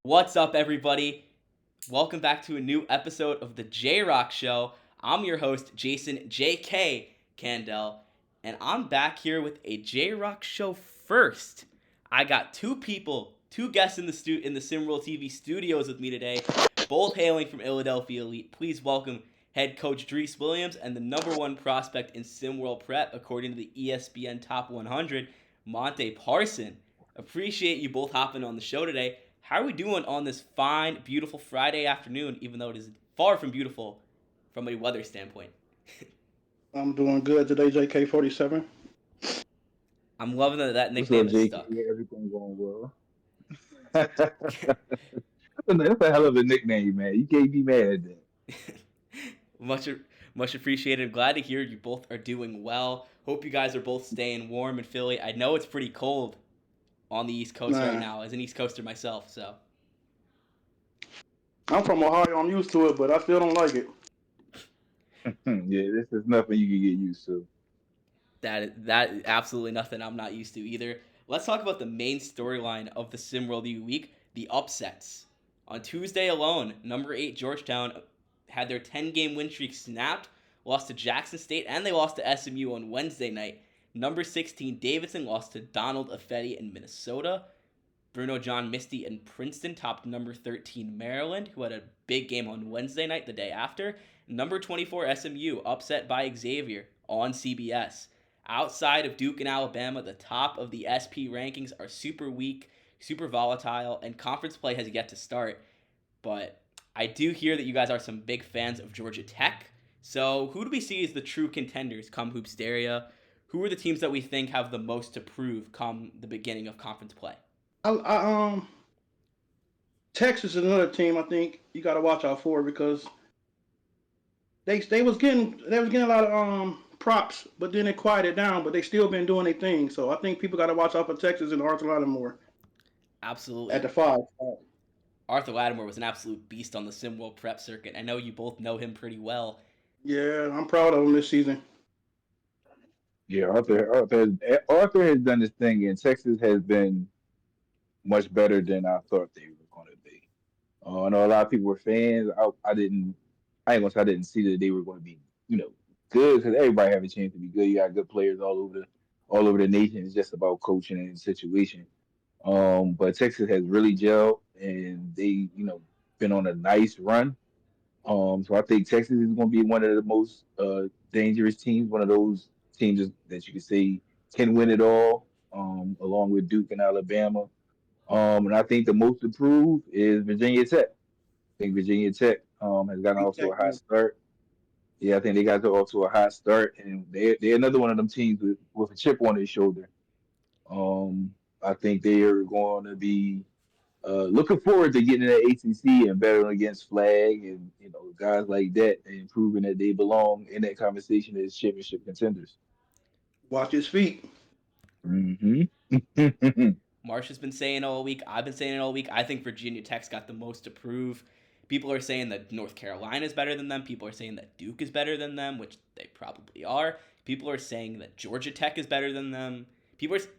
What's up, everybody? Welcome back to a new episode of the J Rock Show. I'm your host, Jason J.K. Candell, and I'm back here with a J Rock Show first. I got two guests in the SimWorld TV studios with me today, both hailing from Ill-a-delphia Elite. Please welcome head coach Dries Williams and the number one prospect in SimWorld Prep, according to the ESPN Top 100, Monte Parson. Appreciate you both hopping on the show today. How are we doing on this fine, beautiful Friday afternoon, even though it is far from beautiful from a weather standpoint? I'm doing good today, JK47. I'm loving that What's nickname up, is JK? stuck. Everything going well? That's a hell of a nickname, man. You can't be mad at that. much much appreciated. Glad to hear you both are doing well. Hope you guys are both staying warm in Philly. I know it's pretty cold on the East Coast right Man, now, as an East Coaster myself. So I'm from Ohio. I'm used to it, but I still don't like it. Yeah, this is nothing you can get used to. that is absolutely nothing I'm not used to either. Let's talk about the main storyline of the SimWorld U week, the upsets. On Tuesday alone, number 8 Georgetown had their 10-game win streak snapped, lost to Jackson State, and they lost to SMU on Wednesday night. Number 16 Davidson lost to Donald Affetti in Minnesota. Bruno John Misty in Princeton topped number 13 Maryland, who had a big game on Wednesday night the day after. Number 24 SMU upset by Xavier on CBS. Outside of Duke and Alabama, the top of the SP rankings are super weak, super volatile, and conference play has yet to start. But I do hear that you guys are some big fans of Georgia Tech. So who do we see as the true contenders come Hoopsteria? Who are the teams that we think have the most to prove come the beginning of conference play? I Texas is another team I think you got to watch out for because they was getting a lot of props, but then they quieted down. But they still been doing their thing. So I think people got to watch out for Texas and Arthur Lattimore at Absolutely. the five. Arthur Lattimore was an absolute beast on the SimWorld prep circuit. I know you both know him pretty well. Yeah, I'm proud of them this season. Yeah, Arthur has done this thing, and Texas has been much better than I thought they were going to be. I know a lot of people were fans. I ain't gonna say I didn't see that they were going to be, good because everybody have a chance to be good. You got good players all over the nation. It's just about coaching and situation. But Texas has really gelled, and they, been on a nice run. So I think Texas is going to be one of the most dangerous teams, one of those teams that you can say can win it all, along with Duke and Alabama. And I think the most improved is Virginia Tech. I think Virginia Tech has gotten Big off to Tech, a hot man. start. Yeah, I think they got off to a hot start, and they're another one of them teams with a chip on their shoulder. Um, I think they are going to be looking forward to getting in the ACC and battling against Flag and guys like that and proving that they belong in that conversation as championship contenders. Watch his feet. Hmm. Marsh has been saying all week. I've been saying it all week. I think Virginia Tech's got the most to prove. People are saying that North Carolina is better than them. People are saying that Duke is better than them, which they probably are. People are saying that Georgia Tech is better than them.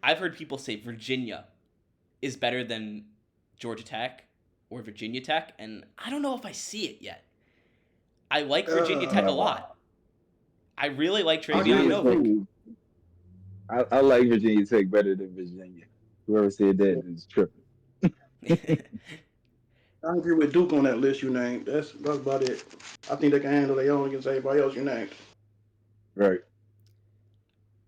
I've heard people say Virginia is better than Georgia Tech or Virginia Tech, and I don't know if I see it yet. I like Virginia Tech a Uh, uh, lot. I really like I Travion give Virginia it Tech. Novick. to. I like Virginia Tech better than Virginia. Whoever said that is tripping. I agree with Duke on that list you named. That's about it. I think they can handle their own against everybody else you named. Right.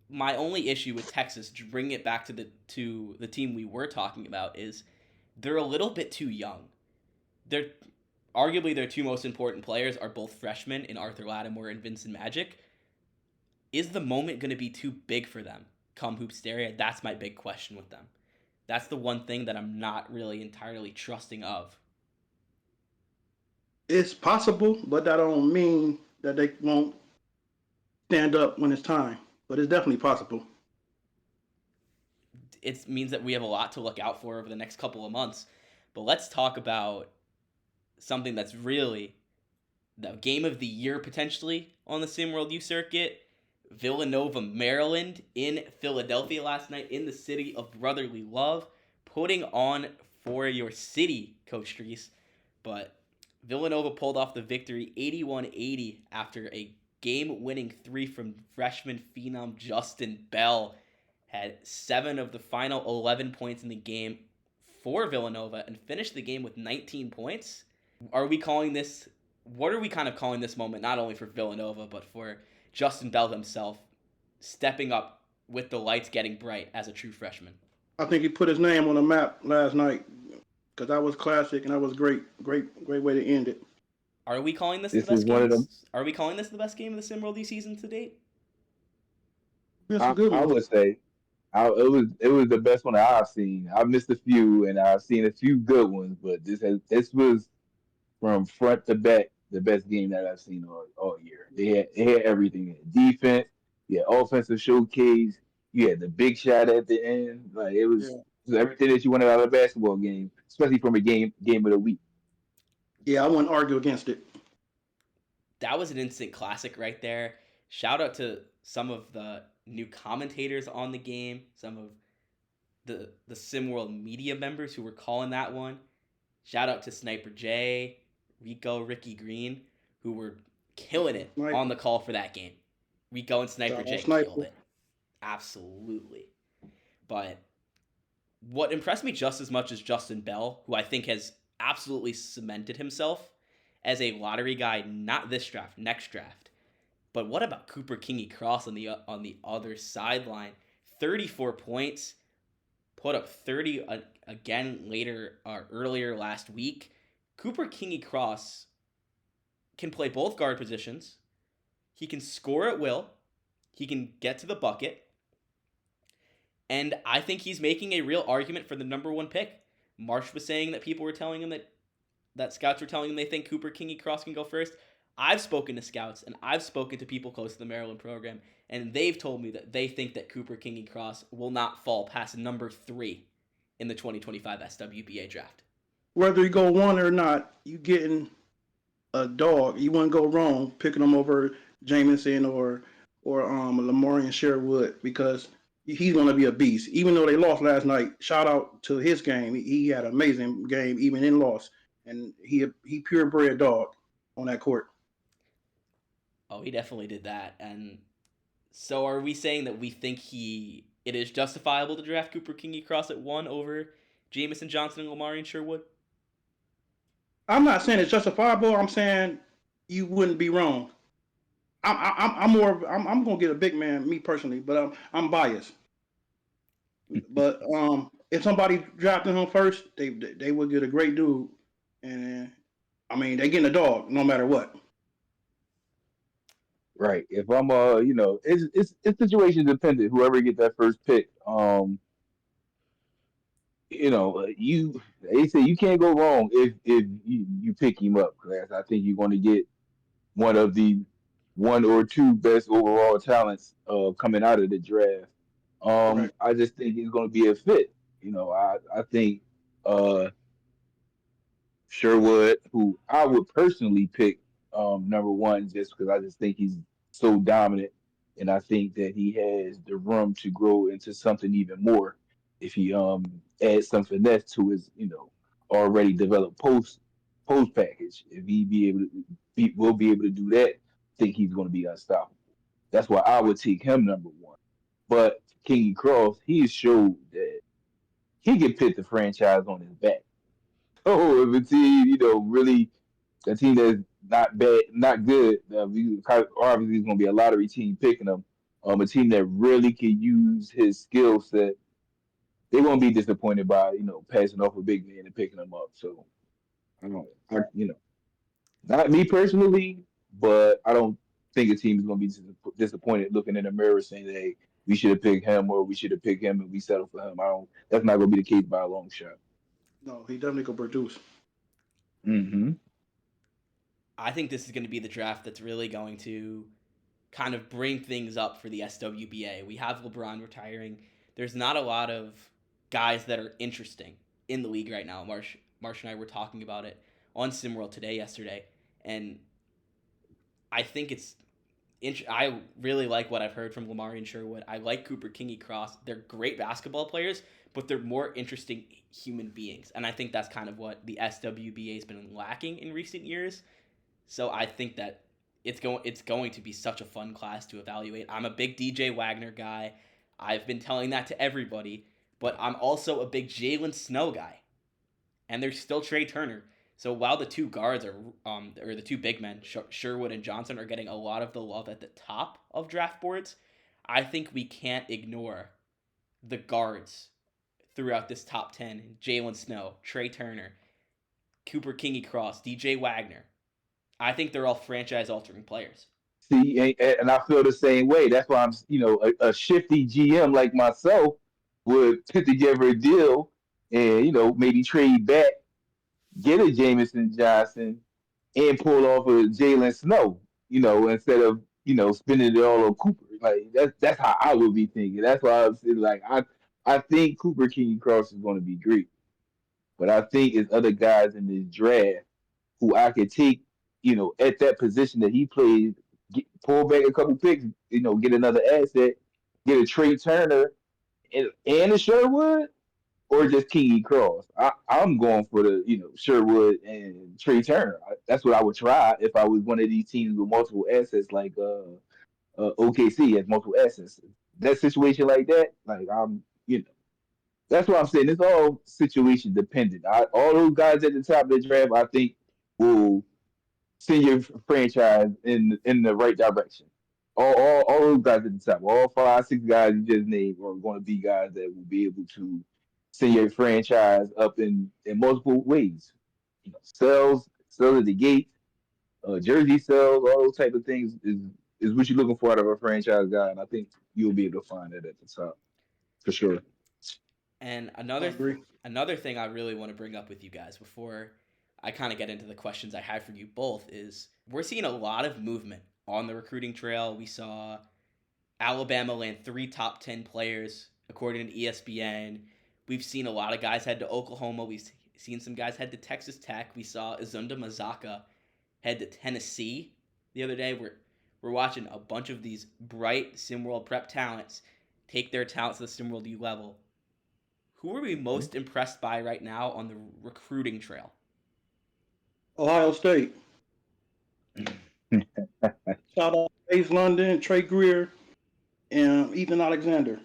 My only issue with Texas, to bring it back to the team we were talking about, is they're a little bit too young. They're arguably their two most important players are both freshmen in Arthur Lattimore and Vincent Magic. Is the moment going to be too big for them come Hoopsteria? That's my big question with them. That's the one thing that I'm not really entirely trusting of. It's possible, but that don't mean that they won't stand up when it's time. But it's definitely possible. It means that we have a lot to look out for over the next couple of months. But let's talk about something that's really the game of the year potentially on the SimWorld U circuit. Villanova, Maryland in Philadelphia last night in the city of brotherly love, putting on for your city, Coach Drees. But Villanova pulled off the victory 81-80 after a game-winning three from freshman phenom Justin Bell. Had 7 of the final 11 points in the game for Villanova and finished the game with 19 points. Are we calling this? What are we kind of calling this moment? Not only for Villanova, but for Justin Bell himself, stepping up with the lights getting bright as a true freshman. I think he put his name on the map last night because that was classic and that was great way to end it. Are we calling this the This is best one game? of them. Are we calling this the best game of the SimWorld season to date? It's a good I one. would say it was the best one that I've seen. I've missed a few, and I've seen a few good ones, but this was from front to back the best game that I've seen all year. They had everything: defense, yeah, offensive showcase, you had the big shot at the end. Like Yeah, it was everything that you wanted out of a basketball game, especially from a game of the week. yeah, I wouldn't argue against it. That was an instant classic right there. Shout out to some of the new commentators on the game, some of the SimWorld media members who were calling that one. Shout out to Sniper J, Rico, Ricky Green, who were killing it on Sniper, the call for that game. Rico and Sniper shout out J killed Sniper. it. Absolutely. But what impressed me just as much as Justin Bell, who I think has absolutely cemented himself as a lottery guy, not this draft, next draft. But what about Cooper Kingy Cross on the other sideline? 34 points, put up 30 again earlier last week. Cooper Kingy Cross can play both guard positions. He can score at will. He can get to the bucket. And I think he's making a real argument for the number one pick. Marsh was saying that people were telling him that scouts were telling him they think Cooper Kingy Cross can go first. I've spoken to scouts and I've spoken to people close to the Maryland program, and they've told me that they think that Cooper Kingy Cross will not fall past number 3 in the 2025 SWBA draft. Whether you go one or not, you getting a dog. You wouldn't go wrong picking him over Jamison or Lamorian Sherwood because he's going to be a beast. Even though they lost last night, shout out to his game. He had an amazing game even in loss, and he purebred dog on that court. Oh, he definitely did that. And so are we saying that we think it is justifiable to draft Cooper Kingy Cross at 1 over Jamison Johnson and Lamarian Sherwood? I'm not saying it's justifiable. I'm saying you wouldn't be wrong. I'm gonna get a big man, me personally, but I'm biased. But if somebody drafted him first, they would get a great dude, and I mean they getting a dog no matter what. Right. If I'm it's situation dependent. Whoever get that first pick, you they say you can't go wrong if you pick him up. Class, I think you're going to get one of the one or two best overall talents coming out of the draft. Right. I just think he's going to be a fit. I think uh, Sherwood, who I would personally pick number one, just because I just think he's so dominant, and I think that he has the room to grow into something even more if he adds some finesse to his already developed post package. If he will be able to do that, I think he's going to be unstoppable. That's why I would take him number one. But King Cross, he showed that he can put the franchise on his back. Oh, if a team, really a team that's not bad, not good, obviously it's going to be a lottery team picking him. A team that really can use his skill set, they won't be disappointed by passing off a big man and picking him up. So I don't, not me personally, but I don't think a team is going to be disappointed looking in the mirror saying, "Hey, we should have picked him, or we should have picked him, and we settled for him." I don't. That's not going to be the case by a long shot. No, he definitely could produce. Mm-hmm. I think this is going to be the draft that's really going to kind of bring things up for the SWBA. We have LeBron retiring. There's not a lot of guys that are interesting in the league right now. Marsh and I were talking about it on SimWorld yesterday, and I think I really like what I've heard from Lamar and Sherwood. I like Cooper Kingy Cross. They're great basketball players, but they're more interesting human beings. And I think that's kind of what the SWBA has been lacking in recent years. So I think that it's going to be such a fun class to evaluate. I'm a big DJ Wagner guy. I've been telling that to everybody, but I'm also a big Jalen Snow guy. And there's still Trey Turner. So while the two guards are, or the two big men, Sherwood and Johnson, are getting a lot of the love at the top of draft boards, I think we can't ignore the guards throughout this top 10. Jalen Snow, Trey Turner, Cooper Kingy Cross, DJ Wagner. I think they're all franchise altering players. See, and I feel the same way. That's why I'm, a shifty GM like myself would put together a deal and, maybe trade back, get a Jameson Johnson, and pull off a Jalen Snow, instead of, spending it all on Cooper. Like that's how I would be thinking. That's why I was saying, like I think Cooper King Cross is going to be great, but I think it's other guys in this draft who I could take, at that position that he plays, pull back a couple picks, get another asset, get a Trey Turner and a Sherwood, or just Kingy Cross. I'm going for the, Sherwood and Trey Turner. That's what I would try if I was one of these teams with multiple assets, like OKC has multiple assets. That situation like that, like that's what I'm saying. It's all situation dependent. All those guys at the top of the draft, I think, will send your franchise in the right direction. All those guys at the top, all five, six guys you just named are going to be guys that will be able to send your franchise up in multiple ways. Sales at the gate, jersey sales, all those type of things is what you're looking for out of a franchise guy, and I think you'll be able to find that at the top for sure. And I agree. another thing I really want to bring up with you guys before I kind of get into the questions I had for you both is we're seeing a lot of movement on the recruiting trail. We saw Alabama land 3 top 10 players according to ESPN. We've seen a lot of guys head to Oklahoma. We've seen some guys head to Texas Tech. We saw Izunda Mazaka head to Tennessee the other day. We're watching a bunch of these bright SimWorld prep talents take their talents to the SimWorld U level. Who are we most impressed by right now on the recruiting trail? Ohio State. Shout out to Ace London, Trey Greer, and Ethan Alexander.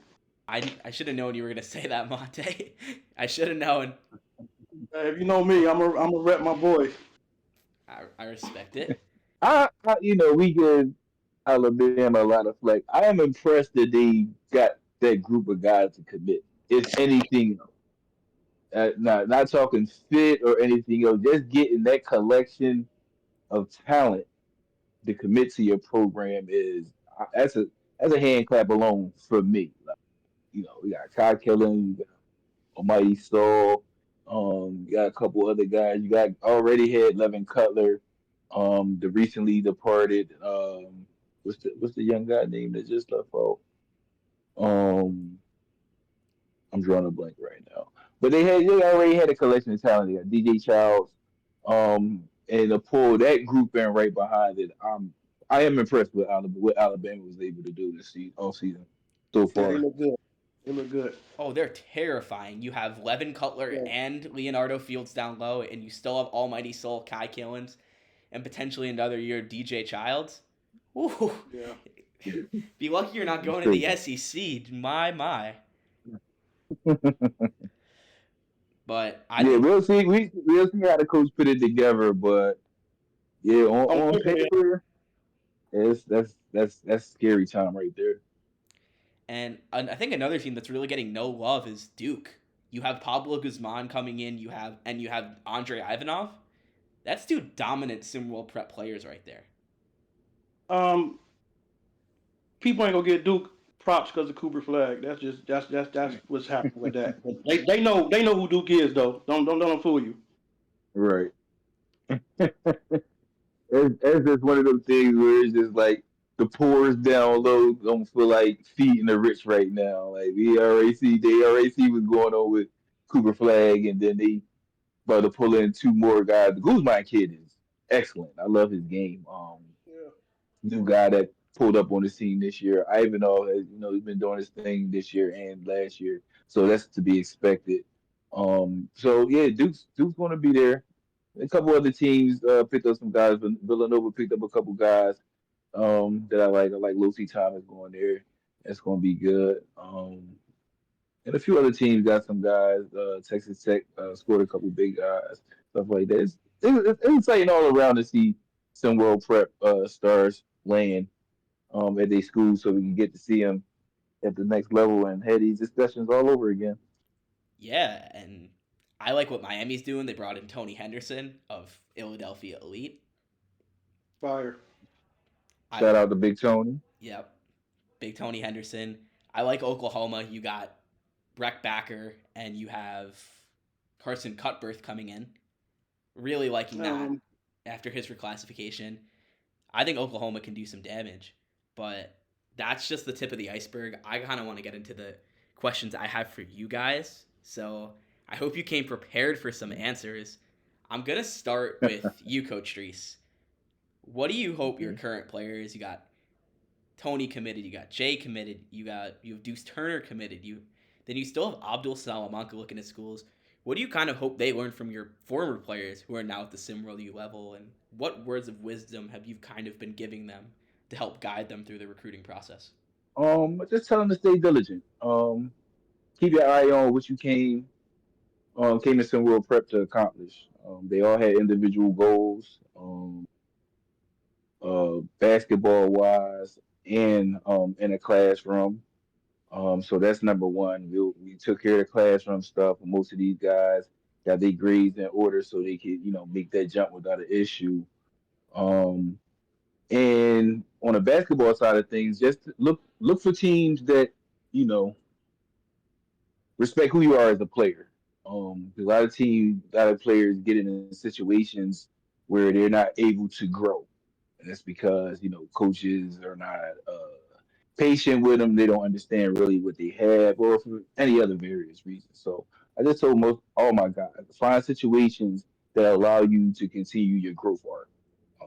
I should have known you were gonna say that, Monte. I should have known. If you know me, I'm a rep my boys. I respect it. We give Alabama a lot of flack. I am impressed that they got that group of guys to commit. If anything, not talking fit or anything else, just getting that collection of talent to commit to your program is that's a hand clap alone for me. Like, we got Kai Killen, you got Almighty Soul, you got a couple other guys. You got already had Levin Cutler, the recently departed what's the young guy name that just left out? Um, I'm drawing a blank right now. But they already had a collection of talent. They got DJ Childs, and to pull that group in right behind it. I am impressed with what Alabama was able to do this season, all season so Yeah, they far. look good. They look good. Oh, they're terrifying. You have Levin Cutler Yeah. and Leonardo Fields down low, and you still have Almighty Soul, Kai Killens, and potentially another year DJ Childs. Ooh. Yeah. Be lucky you're not It's going to the crazy. SEC. My. But I Yeah, think we'll see. We'll see how the coach put it together, but yeah, I'm on hoping they paper, that's scary time right there. and I think another team that's really getting no love is Duke. You have Pablo Guzman coming in, you have Andre Ivanov. That's two dominant SimWorld prep players right there. um people ain't gonna get Duke props because of Cooper Flag. That's what's happening with that. But they know who Duke is though. Don't fool you. Right. It's just one of those things where it's just like the poor is down low don't feel like feeding the rich right now. Like the RAC was going on with Cooper Flag, and then they about to pull in two more guys. The Guzman kid is excellent. I love his game. Yeah. New guy that pulled up on the scene this year. Ivanov has, he's been doing his thing this year and last year. So that's to be expected. So yeah, Duke's going to be there. A couple other teams picked up some guys. But Villanova picked up a couple guys that I like. I like Lucy Thomas going there. That's going to be good. And a few other teams got some guys. Texas Tech scored a couple big guys, stuff like that. It's exciting all around to see some world prep stars land at their school, so we can get to see them at the next level and have these discussions all over again. Yeah, and I like what Miami's doing. They brought in Tony Henderson of Ill-a-delphia Elite. Fire. I Shout out to Big Tony. Yep, big Tony Henderson. I like Oklahoma. You got Breck Backer and you have Carson Cutbirth coming in. Really liking that Um, after his reclassification. I think Oklahoma can do some damage, but that's just the tip of the iceberg. I kind of want to get into the questions I have for you guys. So I hope you came prepared for some answers. I'm going to start with you, Coach Drees. What do you hope your Okay. current players, you got Tony committed, you got Jay committed, you have Deuce Turner committed, you still have Abdul Salamanca looking at schools. What do you kind of hope they learn from your former players who are now at the SimWorld U level, and what words of wisdom have you kind of been giving them to help guide them through the recruiting process? Just tell them to stay diligent. Keep your eye on what you came to some world prep to accomplish. They all had individual goals, basketball wise, and in a classroom. So that's number one. We took care of the classroom stuff. And most of these guys got their grades in order so they could, make that jump without an issue. Um, and on the basketball side of things, just look for teams that, you know, respect who you are as a player. 'Cause a lot of players get in situations where they're not able to grow, and that's because coaches are not patient with them. They don't understand really what they have, or for any other various reasons. So I just told most all my guys find situations that allow you to continue your growth arc.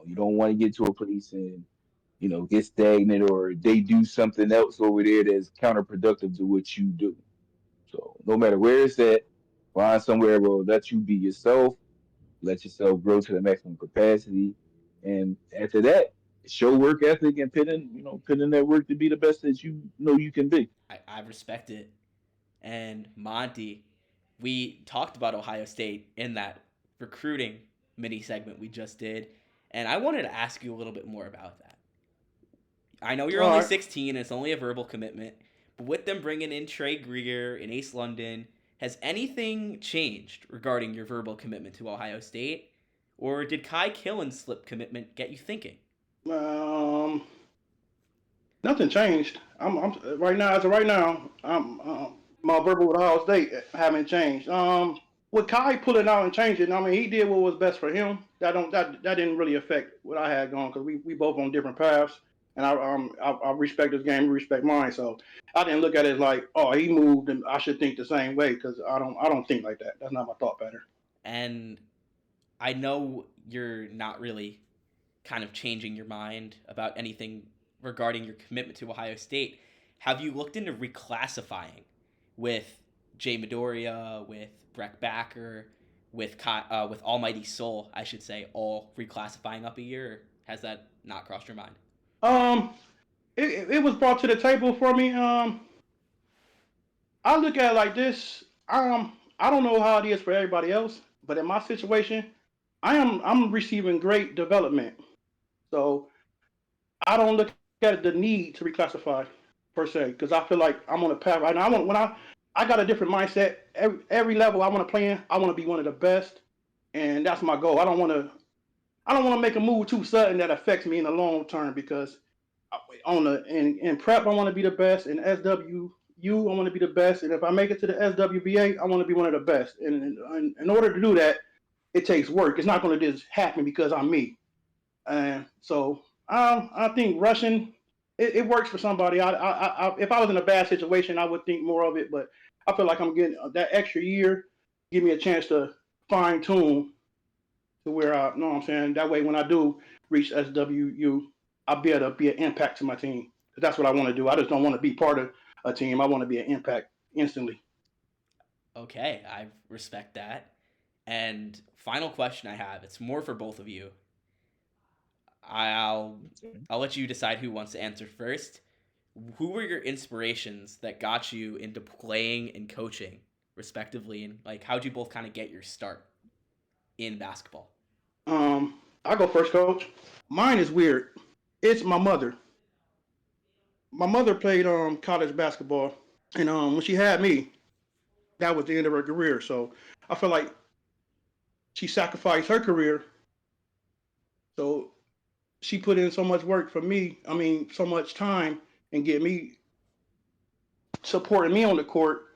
You don't want to get to a place and get stagnant, or they do something else over there that's counterproductive to what you do. So no matter where it's at, find somewhere where it'll let you be yourself, let yourself grow to the maximum capacity, and after that, show work ethic and put in that work to be the best that you know you can be. I respect it. And Monty, we talked about Ohio State in that recruiting mini segment we just did, and I wanted to ask you a little bit more about that. I know you're all only right. 16 and it's only a verbal commitment, but with them bringing in Trey Greer and Ace London, has anything changed regarding your verbal commitment to Ohio State? Or did Kai Killen's slip commitment get you thinking? Um, Nothing changed. I'm right now. As of right now, my verbal with Ohio State haven't changed. With Kai pulling out and changing, I mean, he did what was best for him. That didn't really affect what I had going because we both on different paths, and I respect his game, he respect mine. So I didn't look at it like, oh, he moved and I should think the same way because I don't think like that. That's not my thought pattern. And I know you're not really kind of changing your mind about anything regarding your commitment to Ohio State. Have you looked into reclassifying with Jay Midoriya, with Breck Backer, with Almighty Soul, I should say, all reclassifying up a year? Or has that not crossed your mind? Um, it was brought to the table for me. I look at it like this. I don't know how it is for everybody else, but in my situation, I'm receiving great development. So I don't look at the need to reclassify per se because I feel like I'm on a path right now. I got a different mindset. Every level I want to play in, I want to be one of the best, and that's my goal. I don't want to make a move too sudden that affects me in the long term because in prep I want to be the best. In SWU I want to be the best, and if I make it to the SWBA, I want to be one of the best. And in order to do that, it takes work. It's not going to just happen because I'm me. And so I think rushing it works for somebody. If I was in a bad situation, I would think more of it. But I feel like I'm getting that extra year, give me a chance to fine tune to where I know what I'm saying. That way, when I do reach SWU, I'll be able to be an impact to my team. Because that's what I want to do. I just don't want to be part of a team. I want to be an impact instantly. Okay, I respect that. And final question I have, it's more for both of you. I'll I'll let you decide who wants to answer first. Who were your inspirations that got you into playing and coaching, respectively, and like how'd you both kind of get your start in basketball? I go first, coach. Mine is weird. It's my mother. My mother played college basketball, and when she had me, that was the end of her career. So I feel like she sacrificed her career. So she put in so much work for me. I mean, so much time and get me supporting me on the court.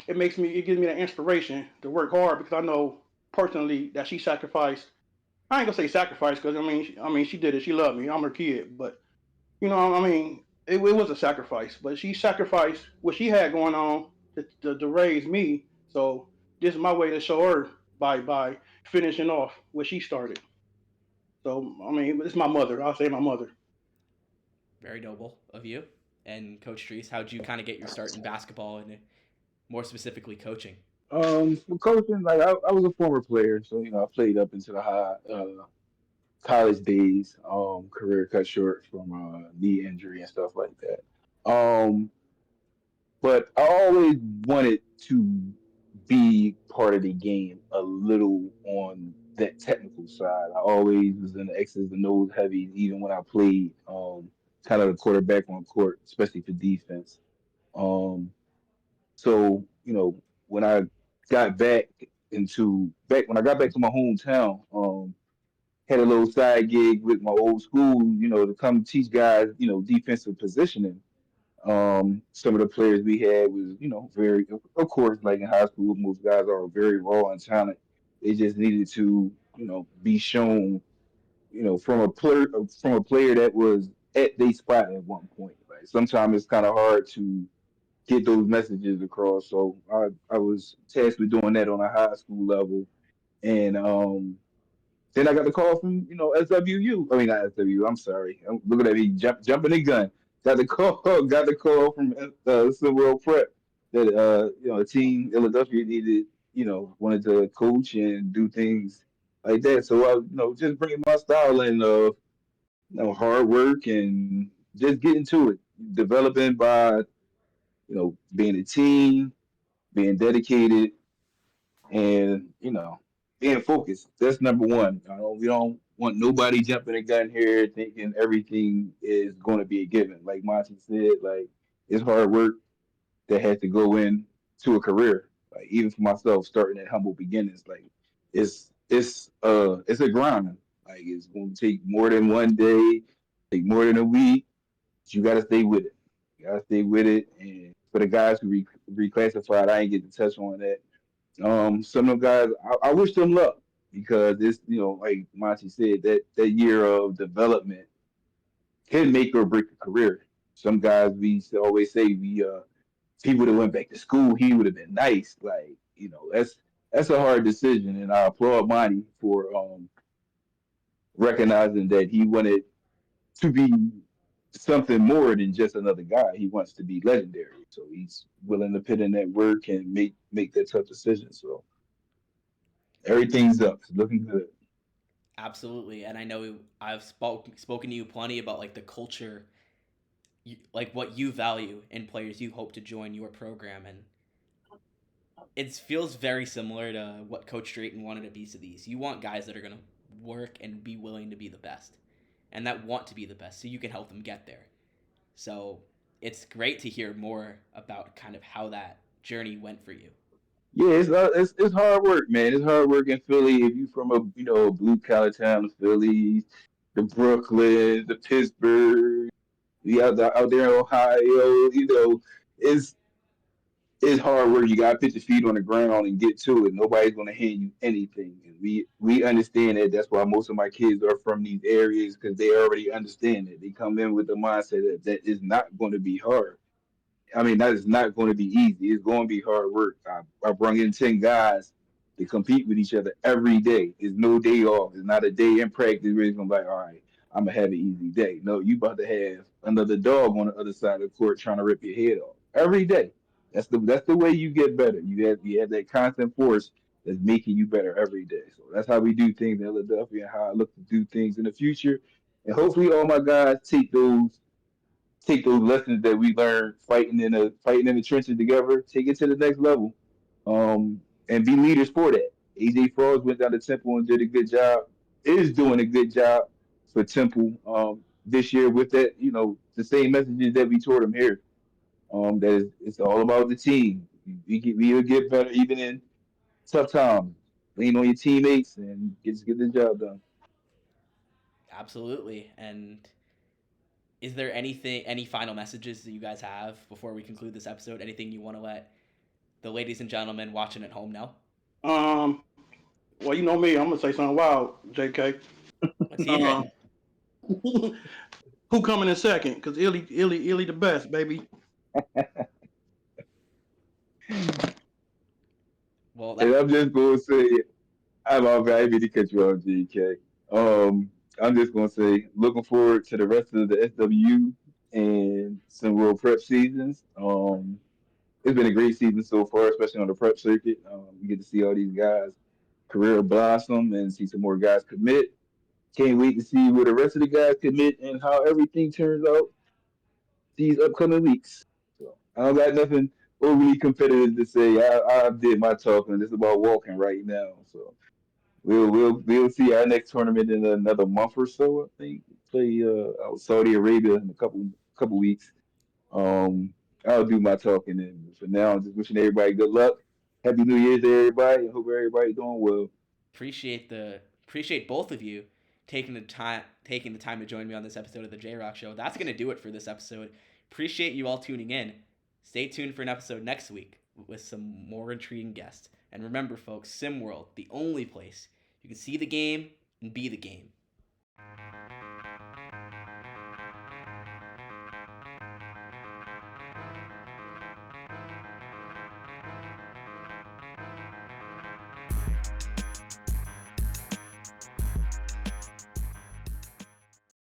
It gives me that inspiration to work hard because I know personally that she sacrificed. I ain't gonna say sacrifice because she did it. She loved me. I'm her kid, but it was a sacrifice. But she sacrificed what she had going on to raise me. So this is my way to show her by finishing off what she started. So it's my mother. I'll say my mother. Very noble of you. And Coach Treese, how'd you kind of get your start in basketball and more specifically coaching? For coaching, like I was a former player, so I played up into the high college days. Career cut short from knee injury and stuff like that. Um, but I always wanted to be part of the game a little on that technical side. I always was in the X's and O's heavy, even when I played kind of the quarterback on court, especially for defense. Um, so when I got back when I got back to my hometown, had a little side gig with my old school, to come teach guys, defensive positioning. Some of the players we had was, very, of course, like in high school, most guys are very raw and talented. They just needed to, be shown, from a player that was at their spot at one point. Like sometimes it's kind of hard to get those messages across. So I was tasked with doing that on a high school level, and then I got the call from SWU. I mean not SWU. I'm sorry. I'm looking at me jumping the gun. Got the call. Got the call from SimWorld Prep that a team Ill-a-delphia needed. Wanted to coach and do things like that. So I just bringing my style in of hard work and just getting to it. Developing by being a team, being dedicated, and being focused. That's number one. We don't want nobody jumping the gun here thinking everything is going to be a given. Like Monty said, like it's hard work that has to go in to a career. Like even for myself, starting at humble beginnings, like it's a grind. Like it's going to take more than one day, take more than a week. But you got to stay with it. You got to stay with it. And for the guys who reclassified, I ain't get to touch on that. Some of them guys, I wish them luck because it's like Monty said, that year of development can make or break a career. Some guys always say if he would have went back to school, he would have been nice. Like that's a hard decision, and I applaud Monty for recognizing that he wanted to be something more than just another guy. He wants to be legendary, so he's willing to put in that work and make that tough decision. So everything's up. It's looking good. Absolutely. And I know I've spoken to you plenty about like the culture, like what you value in players you hope to join your program. And it feels very similar to what Coach Drayton wanted at Beast of These. You want guys that are going to work and be willing to be the best and that want to be the best so you can help them get there. So it's great to hear more about kind of how that journey went for you. Yeah, it's hard work, man. It's hard work in Philly. If you from a blue collar town, Philly, the Brooklyn, the Pittsburgh, out there in Ohio, it's it's hard work. You got to put your feet on the ground and get to it. Nobody's gonna hand you anything, and we understand that. That's why most of my kids are from these areas because they already understand it. They come in with the mindset that is not going to be hard. I mean, that is not going to be easy. It's going to be hard work. I brought in 10 guys to compete with each other every day. It's no day off. It's not a day in practice where it's going to be like, all right, I'm going to have an easy day. No, you about to have another dog on the other side of the court trying to rip your head off every day. That's the way you get better. You have that constant force that's making you better every day. So that's how we do things in Philadelphia and how I look to do things in the future. And hopefully all my guys take those lessons that we learned fighting in the trenches together, take it to the next level, and be leaders for that. AJ Frost went down to Temple and did a good job. Is doing a good job for Temple this year with that. The same messages that we taught him here. That it's all about the team. We'll get better even in tough times. Lean on your teammates and get the job done. Absolutely. And is there any final messages that you guys have before we conclude this episode? Anything you want to let the ladies and gentlemen watching at home know? Um, well, you know me, I'm gonna say something wild, JK. Let's hear it. Um, who coming in second? Cause Illy the best, baby. Well, And that I'm just gonna say, I'm all right. I didn't mean to cut you off, GK. I'm just gonna say, looking forward to the rest of the SW and some World Prep seasons. It's been a great season so far, especially on the prep circuit. You get to see all these guys career blossom and see some more guys commit. Can't wait to see where the rest of the guys commit and how everything turns out these upcoming weeks. So I don't got nothing overly competitive to say. I did my talking. It's about walking right now. So we'll see our next tournament in another month or so. I think play out Saudi Arabia in a couple weeks. I'll do my talking, and for now, I'm just wishing everybody good luck. Happy New Year's to everybody. I hope everybody doing well. appreciate both of you taking the time to join me on this episode of the J Rock Show. That's gonna do it for this episode. Appreciate you all tuning in. Stay tuned for an episode next week with some more intriguing guests. And remember, folks, SimWorld, the only place you can see the game and be the game.